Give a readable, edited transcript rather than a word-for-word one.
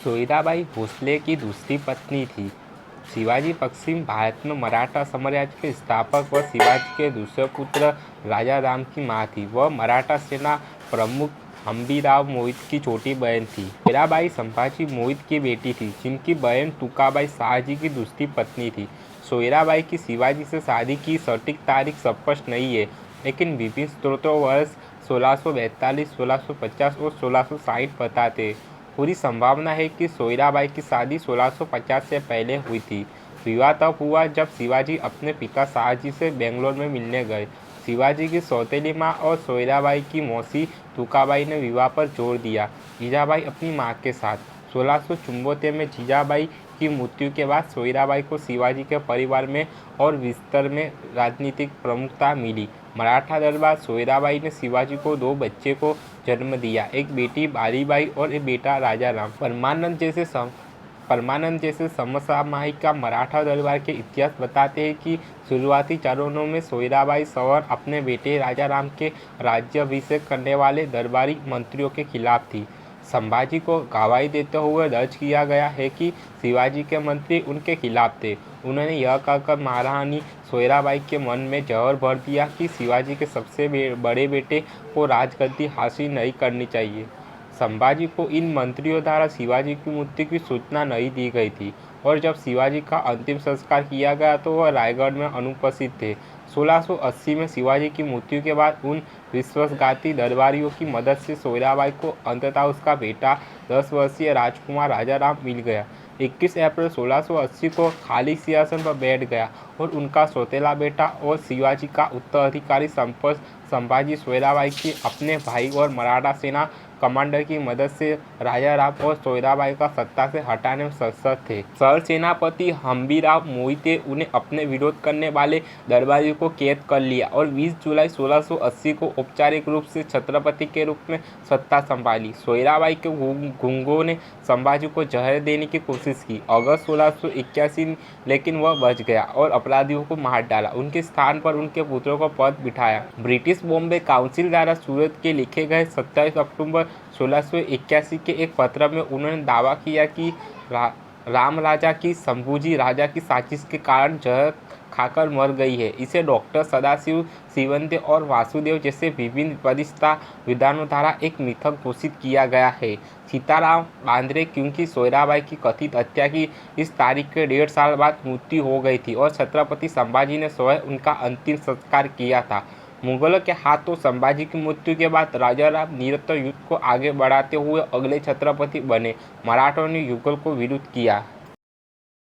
सोयराबाई भोसले की दूसरी पत्नी थी। शिवाजी पश्चिम भारत में मराठा साम्राज्य के स्थापक व शिवाजी के दूसरे पुत्र राजा राम की मां थी। वह मराठा सेना प्रमुख हम्बीराव मोहित की छोटी बहन थी। सोयराबाई संभाजी मोहित की बेटी थी, जिनकी बहन तुकाबाई शाहजी की दूसरी पत्नी थी। सोयराबाई की शिवाजी से शादी की सटीक तारीख स्पष्ट नहीं है, लेकिन विभिन्न स्रोतों वर्ष 1642, 1650 और 1660 बताते हैं। पूरी संभावना है कि सोयराबाई की शादी 1650 से पहले हुई थी। विवाह तब हुआ जब शिवाजी अपने पिता शाहजी से बेंगलोर में मिलने गए। शिवाजी की सौतेली माँ और सोयराबाई की मौसी तुकाबाई ने विवाह पर जोर दिया। जीजाबाई अपनी माँ के साथ 1674 में जीजाबाई की मृत्यु के बाद सोयराबाई को शिवाजी के परिवार में और विस्तार में राजनीतिक प्रमुखता मिली। मराठा दरबार सोयराबाई ने शिवाजी को 2 बच्चे को जन्म दिया, एक बेटी बालीबाई और एक बेटा राजाराम। परमानंद जैसे समसामयिक मराठा दरबार के इतिहास बताते हैं कि शुरुआती चरणों में सोयराबाई सवर अपने बेटे राजाराम के राज्याभिषेक करने वाले दरबारी मंत्रियों के खिलाफ थी। संभाजी को गवाही देते हुए दर्ज किया गया है कि शिवाजी के मंत्री उनके खिलाफ थे। उन्होंने यह कहकर महारानी सोयराबाई के मन में जहर भर दिया कि शिवाजी के सबसे बड़े बेटे को राजगद्दी हासिल नहीं करनी चाहिए। संभाजी को इन मंत्रियों द्वारा शिवाजी की मृत्यु की सूचना नहीं दी गई थी और जब शिवाजी का अंतिम संस्कार किया गया तो वह रायगढ़ में अनुपस्थित थे। 1680 में शिवाजी की मृत्यु के बाद उन विश्वासघाती दरबारियों की मदद से सोयराबाई को अंततः उसका बेटा 10 वर्षीय राजकुमार राजाराम मिल गया। 21 अप्रैल 1680 को खाली सिंहासन पर बैठ गया और उनका सौतेला बेटा और शिवाजी का उत्तराधिकारी संभाजी सोयराबाई की अपने भाई और मराठा सेना कमांडर की मदद से राजाराम और सोयराबाई का सत्ता से हटाने में सक्षम थे। सर सेनापति हम्बीराव मोहित ने उन्हें अपने विरोध करने वाले दरबारियों को कैद कर लिया और 20 जुलाई 1680 को औपचारिक रूप से छत्रपति के रूप में सत्ता संभाली। सोयराबाई के गुंगों ने संभाजी को जहर देने की कोशिश की अगस्त 1681, लेकिन वह बच गया और अपराधियों को मार डाला। उनके स्थान पर उनके पुत्रों को पद बिठाया। ब्रिटिश बॉम्बे काउंसिल द्वारा सूरत के लिखे गए 27 अक्टूबर 1681 के एक पत्र में उन्होंने दावा किया कि राम राजा की शंभूजी राजा की साजिश के कारण जहर खाकर मर गई है। इसे डॉक्टर सदाशिव शिवंदे और वासुदेव जैसे विभिन्न परिष्ठा विद्वानों द्वारा एक मिथक घोषित किया गया है। सीताराम बांद्रे क्योंकि सोयराबाई की कथित हत्या की इस तारीख के 1.5 साल बाद मृत्यु हो गई थी और छत्रपति संभाजी ने स्वयं उनका अंतिम संस्कार किया था। मुगलों के हाथों संभाजी की मृत्यु के बाद राजाराम निरंतर युद्ध को आगे बढ़ाते हुए अगले छत्रपति बने। मराठों ने युगल को विरोध किया।